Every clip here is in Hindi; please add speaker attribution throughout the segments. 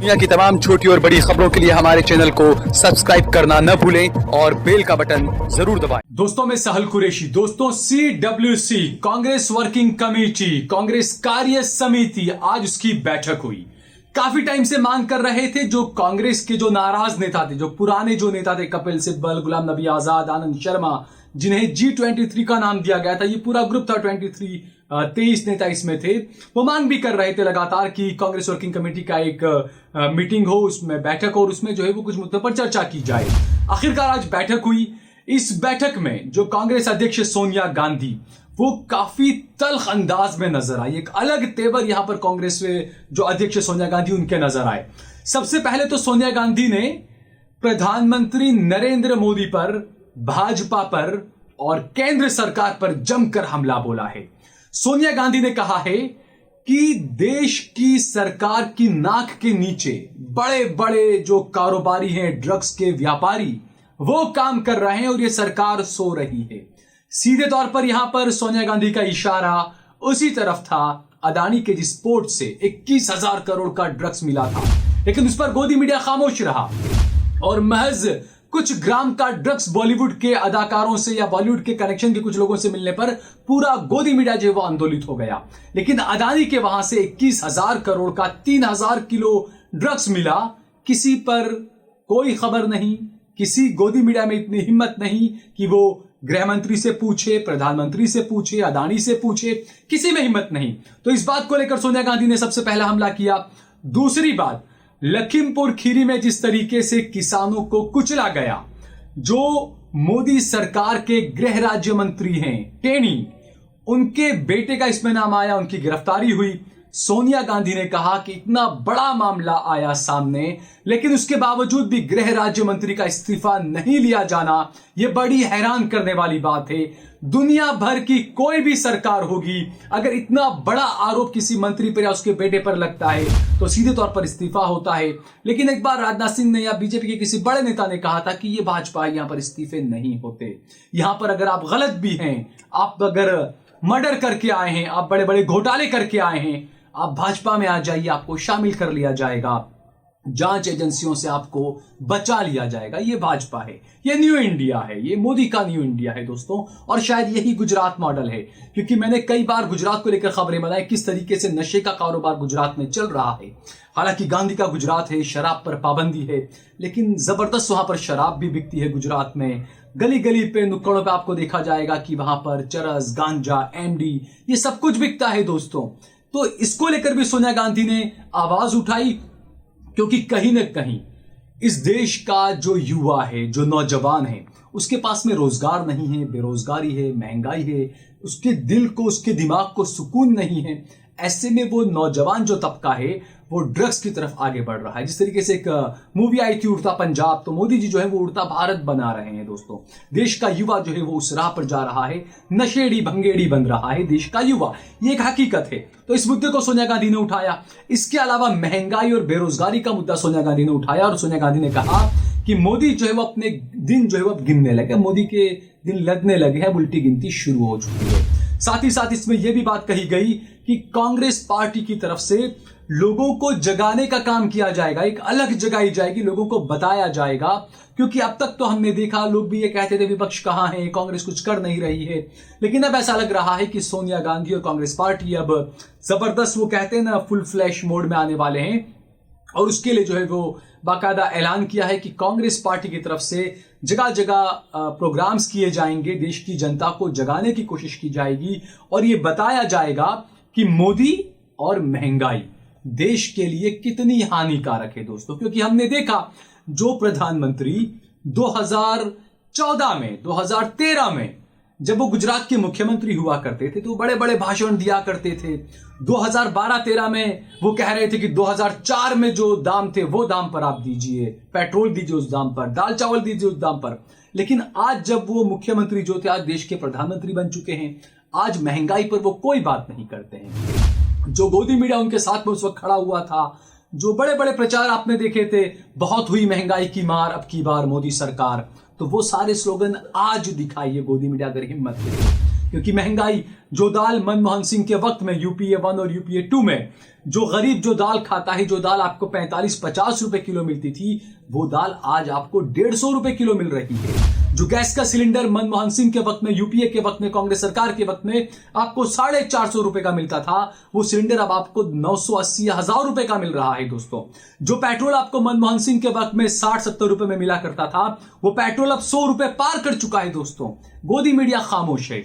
Speaker 1: दुनिया की तमाम छोटी और बड़ी खबरों के लिए हमारे चैनल को सब्सक्राइब करना न भूलें और बेल का बटन जरूर दबाएं।
Speaker 2: दोस्तों मैं सहल कुरैशी। दोस्तों CWC Congress working committee, Congress कार्य समिति, आज उसकी बैठक हुई। काफी टाइम से मांग कर रहे थे जो कांग्रेस के जो नाराज नेता थे, जो पुराने जो नेता थे, कपिल सिब्बल, गुलाम नबी आजाद, आनंद शर्मा, जिन्हें G23 का नाम दिया गया था, ये पूरा ग्रुप था 23 नेता इसमें थे। वो मांग भी कर रहे थे लगातार कि कांग्रेस वर्किंग कमेटी का एक मीटिंग हो, उसमें बैठक हो और उसमें जो है वो कुछ मुद्दों पर चर्चा की जाए। आखिरकार आज बैठक हुई। इस बैठक में जो कांग्रेस अध्यक्ष सोनिया गांधी, वो काफी तल्ख अंदाज में नजर आई। एक अलग तेवर यहां पर कांग्रेस में जो अध्यक्ष सोनिया गांधी उनके नजर आए। सबसे पहले तो सोनिया गांधी ने प्रधानमंत्री नरेंद्र मोदी पर, भाजपा पर और केंद्र सरकार पर जमकर हमला बोला है। सोनिया गांधी ने कहा है कि देश की सरकार की नाक के नीचे बड़े बड़े जो कारोबारी हैं, ड्रग्स के व्यापारी, वो काम कर रहे हैं और ये सरकार सो रही है। सीधे तौर पर यहां पर सोनिया गांधी का इशारा उसी तरफ था अदानी के जिस पोर्ट से 21,000 करोड़ का ड्रग्स मिला था, लेकिन उस पर गोदी मीडिया खामोश रहा और महज कुछ ग्राम का ड्रग्स बॉलीवुड के अदाकारों से या बॉलीवुड के कनेक्शन के कुछ लोगों से मिलने पर पूरा गोदी मीडिया जो है वो आंदोलित हो गया। लेकिन अदानी के वहां से 21,000 करोड़ का 3,000 किलो ड्रग्स मिला, किसी पर कोई खबर नहीं, किसी गोदी मीडिया में इतनी हिम्मत नहीं कि वो गृह मंत्री से पूछे, प्रधानमंत्री से पूछे, अदानी से पूछे, किसी में हिम्मत नहीं। तो इस बात को लेकर सोनिया गांधी ने सबसे पहला हमला किया। दूसरी बात, लखीमपुर खीरी में जिस तरीके से किसानों को कुचला गया, जो मोदी सरकार के गृह राज्य मंत्री हैं टेनी, उनके बेटे का इसमें नाम आया, उनकी गिरफ्तारी हुई। सोनिया गांधी ने कहा कि इतना बड़ा मामला आया सामने, लेकिन उसके बावजूद भी गृह राज्य मंत्री का इस्तीफा नहीं लिया जाना, यह बड़ी हैरान करने वाली बात है। दुनिया भर की कोई भी सरकार होगी, अगर इतना बड़ा आरोप किसी मंत्री पर या उसके बेटे पर लगता है तो सीधे तौर पर इस्तीफा होता है। लेकिन एक बार राजनाथ सिंह ने या बीजेपी के किसी बड़े नेता ने कहा था कि ये भाजपा, यहां पर इस्तीफे नहीं होते। यहां पर अगर आप गलत भी हैं, आप अगर मर्डर करके आए हैं, आप बड़े बड़े घोटाले करके आए हैं, आप भाजपा में आ जाइए, आपको शामिल कर लिया जाएगा, जांच एजेंसियों से आपको बचा लिया जाएगा। ये भाजपा है, ये न्यू इंडिया है, ये मोदी का न्यू इंडिया है दोस्तों। और शायद यही गुजरात मॉडल है, क्योंकि मैंने कई बार गुजरात को लेकर खबरें बनाई किस तरीके से नशे का कारोबार गुजरात में चल रहा है। हालांकि गांधी का गुजरात है, शराब पर पाबंदी है, लेकिन जबरदस्त वहां पर शराब भी बिकती है गुजरात में। गली गली पे, नुक्कड़ों पे आपको देखा जाएगा कि वहां पर चरस, गांजा, एमडी, ये सब कुछ बिकता है दोस्तों। तो इसको लेकर भी सोनिया गांधी ने आवाज उठाई, क्योंकि कहीं ना कहीं इस देश का जो युवा है, जो नौजवान है, उसके पास में रोजगार नहीं है, बेरोजगारी है, महंगाई है, उसके दिल को, उसके दिमाग को सुकून नहीं है। ऐसे में वो नौजवान जो तबका है वो ड्रग्स की तरफ आगे बढ़ रहा है। जिस तरीके से एक मूवी आई थी उड़ता पंजाब, तो मोदी जी जो है वो उड़ता भारत बना रहे हैं दोस्तों। देश का युवा जो है वो उस राह पर जा रहा है, नशेड़ी भंगेड़ी बन रहा है देश का युवा, ये एक हकीकत है। तो इस मुद्दे को सोनिया गांधी ने उठाया। इसके अलावा महंगाई और बेरोजगारी का मुद्दा सोनिया गांधी ने उठाया और सोनिया गांधी ने कहा कि मोदी जो है वो अपने दिन जो है वो गिनने लगे, मोदी के दिन लगने लगे हैं, उल्टी गिनती शुरू हो चुकी है। साथ ही साथ इसमें यह भी बात कही गई कि कांग्रेस पार्टी की तरफ से लोगों को जगाने का काम किया जाएगा, एक अलग जगाई जाएगी, लोगों को बताया जाएगा। क्योंकि अब तक तो हमने देखा, लोग भी ये कहते थे विपक्ष कहां है, कांग्रेस कुछ कर नहीं रही है, लेकिन अब ऐसा लग रहा है कि सोनिया गांधी और कांग्रेस पार्टी अब जबरदस्त, वो कहते हैं ना, फुल फ्लैश मोड में आने वाले हैं। और उसके लिए जो है वो बाकायदा ऐलान किया है कि कांग्रेस पार्टी की तरफ से जगह जगह प्रोग्राम्स किए जाएंगे, देश की जनता को जगाने की कोशिश की जाएगी और ये बताया जाएगा कि मोदी और महंगाई देश के लिए कितनी हानिकारक है दोस्तों। क्योंकि हमने देखा जो प्रधानमंत्री 2014 में, 2013 में जब वो गुजरात के मुख्यमंत्री हुआ करते थे तो बड़े बड़े भाषण दिया करते थे। 2012-13 में वो कह रहे थे कि 2004 में जो दाम थे वो दाम पर आप दीजिए, पेट्रोल दीजिए उस दाम पर, दाल चावल दीजिए उस दाम पर। लेकिन आज जब वो मुख्यमंत्री जो थे, आज देश के प्रधानमंत्री बन चुके हैं, आज महंगाई पर वो कोई बात नहीं करते हैं। जो गोदी मीडिया उनके साथ में उस वक्त खड़ा हुआ था, जो बड़े बड़े प्रचार आपने देखे थे, बहुत हुई महंगाई की मार अब की बार मोदी सरकार, तो वो सारे स्लोगन आज दिखाइए गोदी मीडिया अगर हिम्मत है। क्योंकि महंगाई, जो दाल मनमोहन सिंह के वक्त में यूपीए 1 और यूपीए 2 में जो गरीब जो दाल खाता है, जो दाल आपको 45-50 रुपए किलो मिलती थी, वो दाल आज आपको 150 रुपए किलो मिल रही है। जो गैस का सिलेंडर मनमोहन सिंह के वक्त में, यूपीए के वक्त में, कांग्रेस सरकार के वक्त में आपको 450 रुपए का मिलता था, वो सिलेंडर अब आपको 980-1000 रुपए का मिल रहा है दोस्तों। जो पेट्रोल आपको मनमोहन सिंह के वक्त में 60-70 रुपए में मिला करता था, वो पेट्रोल अब 100 रुपए पार कर चुका है दोस्तों। गोदी मीडिया खामोश है।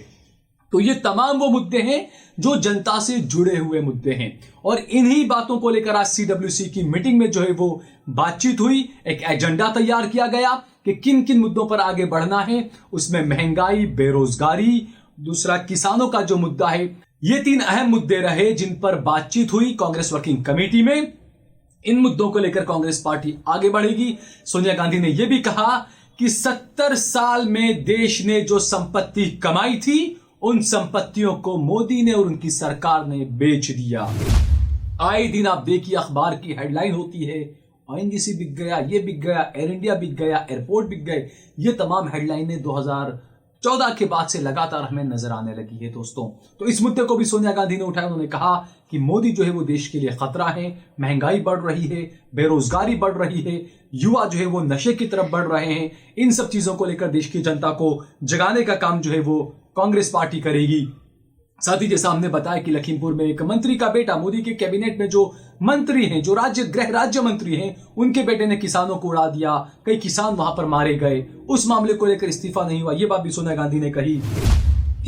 Speaker 2: तो ये तमाम वो मुद्दे हैं जो जनता से जुड़े हुए मुद्दे हैं, और इन्हीं बातों को लेकर आज सीडब्ल्यूसी की मीटिंग में जो है वो बातचीत हुई। एक एजेंडा तैयार किया गया कि किन किन मुद्दों पर आगे बढ़ना है। उसमें महंगाई, बेरोजगारी, दूसरा किसानों का जो मुद्दा है, ये 3 अहम मुद्दे रहे जिन पर बातचीत हुई कांग्रेस वर्किंग कमेटी में। इन मुद्दों को लेकर कांग्रेस पार्टी आगे बढ़ेगी। सोनिया गांधी ने यह भी कहा कि 70 साल में देश ने जो संपत्ति कमाई थी, उन संपत्तियों को मोदी ने और उनकी सरकार ने बेच दिया। आए दिन आप देखिए अखबार की हेडलाइन होती है, ओएनजीसी बिक गया, ये बिक गया, एयर इंडिया बिक गया, एयरपोर्ट बिक गए। ये तमाम हेडलाइनें 2014 के बाद से लगातार हमें नजर आने लगी है दोस्तों। तो इस मुद्दे को भी सोनिया गांधी ने उठाया। उन्होंने कहा कि मोदी जो है वो देश के लिए खतरा है, महंगाई बढ़ रही है, बेरोजगारी बढ़ रही है, युवा जो है वो नशे की तरफ बढ़ रहे हैं। इन सब चीजों को लेकर देश की जनता को जगाने का काम जो है वो कांग्रेस पार्टी करेगी। साथ ही जैसा हमने बताया कि लखीमपुर में एक मंत्री का बेटा, मोदी के कैबिनेट में जो मंत्री हैं, जो गृह राज्य मंत्री हैं, उनके बेटे ने किसानों को उड़ा दिया, कई किसान वहां पर मारे गए। उस मामले को लेकर इस्तीफा नहीं हुआ, यह बात भी सोनिया गांधी ने कही।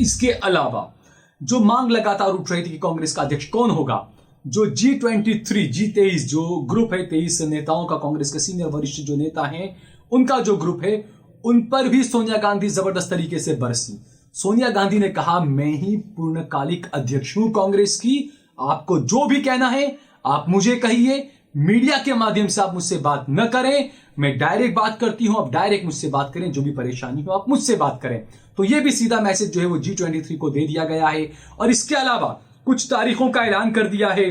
Speaker 2: इसके अलावा जो मांग लगातार उठ रही थी कि कांग्रेस का अध्यक्ष कौन होगा, जो G23 जो ग्रुप है, 23 नेताओं का, कांग्रेस के सीनियर वरिष्ठ जो नेता हैं, उनका जो ग्रुप है, उन पर भी सोनिया गांधी जबरदस्त तरीके से बरसी। सोनिया गांधी ने कहा, मैं ही पूर्णकालिक अध्यक्ष हूं कांग्रेस की, आपको जो भी कहना है आप मुझे कहिए, मीडिया के माध्यम से आप मुझसे बात न करें, मैं डायरेक्ट बात करती हूं, आप डायरेक्ट मुझसे बात करें, जो भी परेशानी हो आप मुझसे बात करें। तो यह भी सीधा मैसेज जो है वो G23 को दे दिया गया है। और इसके अलावा कुछ तारीखों का ऐलान कर दिया है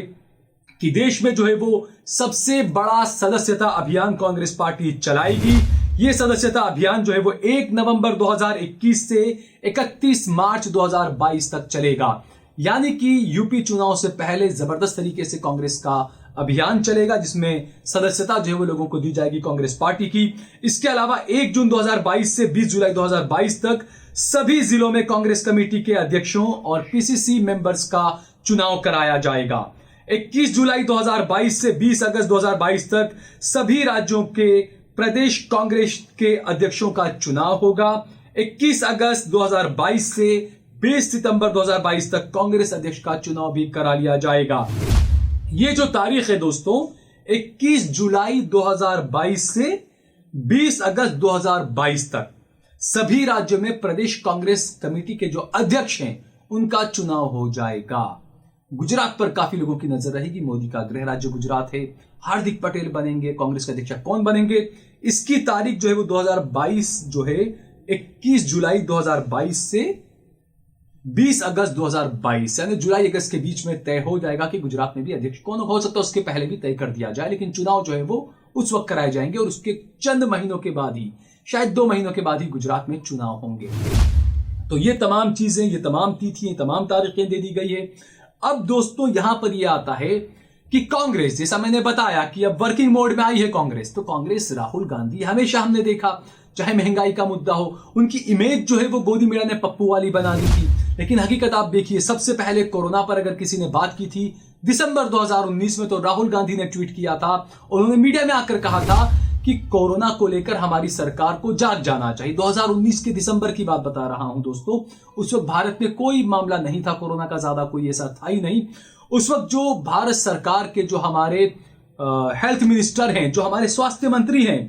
Speaker 2: कि देश में जो है वो सबसे बड़ा सदस्यता अभियान कांग्रेस पार्टी चलाएगी। ये सदस्यता अभियान जो है वो 1 नवंबर 2021 से 31 मार्च 2022 तक चलेगा। यानी कि यूपी चुनाव से पहले जबरदस्त तरीके से कांग्रेस का अभियान चलेगा, जिसमें सदस्यता जो है वो लोगों को दी जाएगी कांग्रेस पार्टी की। इसके अलावा 1 जून 2022 से 20 जुलाई 2022 तक सभी जिलों में कांग्रेस कमेटी के अध्यक्षों और पीसीसी मेंबर्स का चुनाव कराया जाएगा। 21 जुलाई 2022 से 20 अगस्त 2022 तक सभी राज्यों के प्रदेश कांग्रेस के अध्यक्षों का चुनाव होगा। 21 अगस्त 2022 से 20 सितंबर 2022 तक कांग्रेस अध्यक्ष का चुनाव भी करा लिया जाएगा। ये जो तारीख है दोस्तों, 21 जुलाई 2022 से 20 अगस्त 2022 तक सभी राज्यों में प्रदेश कांग्रेस कमेटी के जो अध्यक्ष हैं उनका चुनाव हो जाएगा। गुजरात पर काफी लोगों की नजर रहेगी। मोदी का गृह राज्य गुजरात है, हार्दिक पटेल बनेंगे, कांग्रेस के अध्यक्ष कौन बनेंगे, इसकी तारीख जो है वो 2022 जो है 21 जुलाई 2022 से 20 अगस्त 2022 यानी जुलाई अगस्त के बीच में तय हो जाएगा कि गुजरात में भी अध्यक्ष कौन हो सकता है। उसके पहले भी तय कर दिया जाए, लेकिन चुनाव जो है वो उस वक्त कराए जाएंगे और उसके चंद महीनों के बाद ही, शायद 2 महीनों के बाद ही गुजरात में चुनाव होंगे। तो ये तमाम चीजें, ये तमाम तिथियां, तमाम तारीखें दे दी गई है। अब दोस्तों यहां पर यह आता है कि कांग्रेस, जैसा मैंने बताया कि अब वर्किंग मोड में आई है कांग्रेस, तो कांग्रेस राहुल गांधी हमेशा हमने देखा, चाहे महंगाई का मुद्दा हो, उनकी इमेज जो है वो गोदी मीडिया ने पप्पू वाली बना दी थी। लेकिन हकीकत आप देखिए, सबसे पहले कोरोना पर अगर किसी ने बात की थी दिसंबर 2019 में, तो राहुल गांधी ने ट्वीट किया था और उन्होंने मीडिया में आकर कहा था कि कोरोना को लेकर हमारी सरकार को जाग जाना चाहिए। 2019 के दिसंबर की बात बता रहा हूं दोस्तों। उस वक्त भारत में कोई मामला नहीं था कोरोना का, ज्यादा कोई ऐसा था ही नहीं। उस वक्त जो भारत सरकार के जो हमारे हेल्थ मिनिस्टर हैं, जो हमारे स्वास्थ्य मंत्री हैं,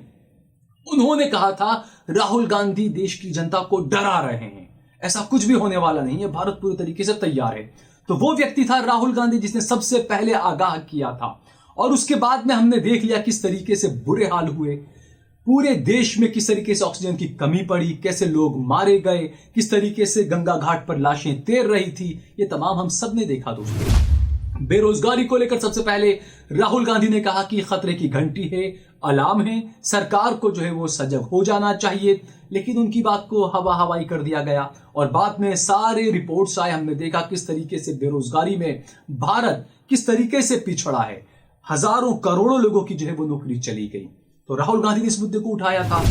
Speaker 2: उन्होंने कहा था राहुल गांधी देश की जनता को डरा रहे हैं, ऐसा कुछ भी होने वाला नहीं है, भारत पूरी तरीके से तैयार है। तो वो व्यक्ति था राहुल गांधी जिसने सबसे पहले आगाह किया था। और उसके बाद में हमने देख लिया किस तरीके से बुरे हाल हुए, पूरे देश में किस तरीके से ऑक्सीजन की कमी पड़ी, कैसे लोग मारे गए, किस तरीके से गंगा घाट पर लाशें तैर रही थी, ये तमाम हम सब ने देखा दोस्तों। बेरोजगारी को लेकर सबसे पहले राहुल गांधी ने कहा कि खतरे की घंटी है, अलार्म है, सरकार को जो है वो सजग हो जाना चाहिए। लेकिन उनकी बात को हवा हवाई कर दिया गया और बाद में सारे रिपोर्ट्स आए। हमने देखा किस तरीके से बेरोजगारी में भारत किस तरीके से पिछड़ा है, हजारों करोड़ों लोगों की जो है वो नौकरी चली गई। तो राहुल गांधी ने इस मुद्दे को उठाया था।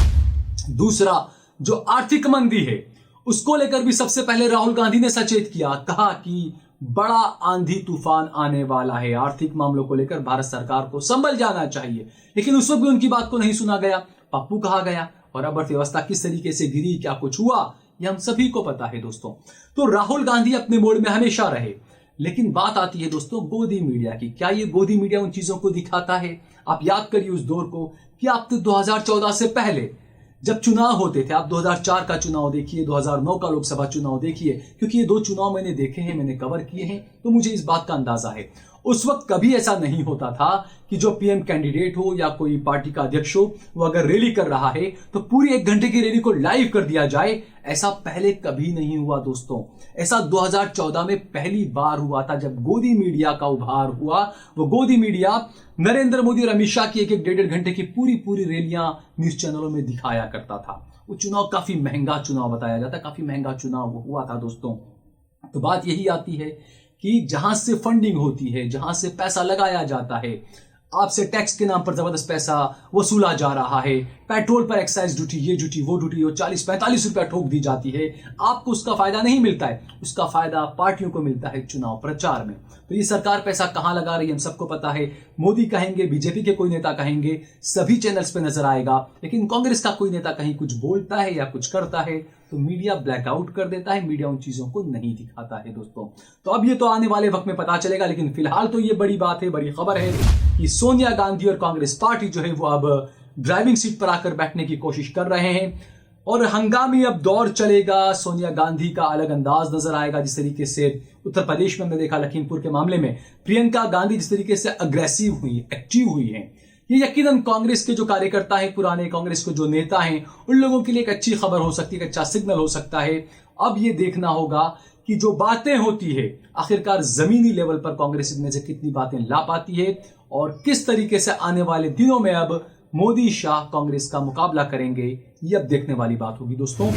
Speaker 2: दूसरा, जो आर्थिक मंदी है उसको लेकर भी सबसे पहले राहुल गांधी ने सचेत किया, कहा कि बड़ा आंधी तूफान आने वाला है, आर्थिक मामलों को लेकर भारत सरकार को संभल जाना चाहिए। लेकिन उस वक्त भी उनकी बात को नहीं सुना गया, पप्पू कहा गया और अब अर्थव्यवस्था किस तरीके से गिरी, क्या कुछ हुआ, यह हम सभी को पता है दोस्तों। तो राहुल गांधी अपने मोड में हमेशा रहे। लेकिन बात आती है दोस्तों गोदी मीडिया की। क्या ये गोदी मीडिया उन चीजों को दिखाता है? आप याद करिए उस दौर को कि आप तो 2014 से पहले जब चुनाव होते थे, आप 2004 का चुनाव देखिए, 2009 का लोकसभा चुनाव देखिए, क्योंकि ये दो चुनाव मैंने देखे हैं, मैंने कवर किए हैं, तो मुझे इस बात का अंदाजा है। उस वक्त कभी ऐसा नहीं होता था कि जो पीएम कैंडिडेट हो या कोई पार्टी का अध्यक्ष हो, वो अगर रैली कर रहा है तो पूरी 1 घंटे की रैली को लाइव कर दिया जाए। ऐसा पहले कभी नहीं हुआ दोस्तों। ऐसा 2014 में पहली बार हुआ था जब गोदी मीडिया का उभार हुआ। वो गोदी मीडिया नरेंद्र मोदी और अमित शाह की 1-1 घंटे की पूरी रैलियां न्यूज चैनलों में दिखाया करता था। वो चुनाव काफी महंगा चुनाव बताया जाता, काफी महंगा चुनाव हुआ था दोस्तों। तो बात यही आती है कि जहां से फंडिंग होती है, जहां से पैसा लगाया जाता है, आपसे टैक्स के नाम पर जबरदस्त पैसा वसूला जा रहा है, पेट्रोल पर एक्साइज ड्यूटी, ये ड्यूटी वो ड्यूटी, वो 40-45 रुपया ठोक दी जाती है, आपको उसका फायदा नहीं मिलता है, उसका फायदा पार्टियों को मिलता है चुनाव प्रचार में। तो ये सरकार पैसा कहां लगा रही है हम सबको पता है। मोदी कहेंगे, बीजेपी के कोई नेता कहेंगे, सभी चैनल्स पे नजर आएगा। लेकिन कांग्रेस का कोई नेता कहीं कुछ बोलता है या कुछ करता है तो मीडिया ब्लैकआउट कर देता है, मीडिया उन चीजों को नहीं दिखाता है दोस्तों। तो अब ये तो आने वाले वक्त में पता चलेगा, लेकिन फिलहाल तो ये बड़ी बात है, बड़ी खबर है कि सोनिया गांधी और कांग्रेस पार्टी जो है वो अब ड्राइविंग सीट पर आकर बैठने की कोशिश कर रहे हैं और हंगामी अब दौर चलेगा। सोनिया गांधी का अलग अंदाज नजर आएगा, जिस तरीके से उत्तर प्रदेश में हमने देखा लखीमपुर के मामले में प्रियंका गांधी जिस तरीके से अग्रेसिव हुई, एक्टिव हुई है, ये यकीनन कांग्रेस के जो कार्यकर्ता हैं, पुराने कांग्रेस के जो नेता हैं, उन लोगों के लिए एक अच्छी खबर हो सकती है, एक अच्छा सिग्नल हो सकता है। अब ये देखना होगा कि जो बातें होती है आखिरकार जमीनी लेवल पर कांग्रेस इनमें से कितनी बातें ला पाती है और किस तरीके से आने वाले दिनों में अब मोदी शाह कांग्रेस का मुकाबला करेंगे, ये अब देखने वाली बात होगी दोस्तों।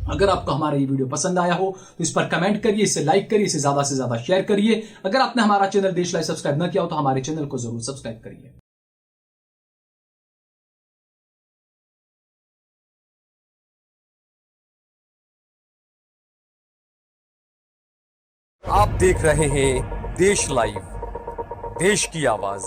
Speaker 2: अगर आपको हमारा ये वीडियो पसंद आया हो तो इस पर कमेंट करिए, इसे लाइक करिए, इसे ज्यादा से ज्यादा शेयर करिए। अगर आपने हमारा चैनल देश लाइव सब्सक्राइब न किया हो तो हमारे चैनल को जरूर सब्सक्राइब करिए।
Speaker 1: आप देख रहे हैं देश लाइव, देश की आवाज।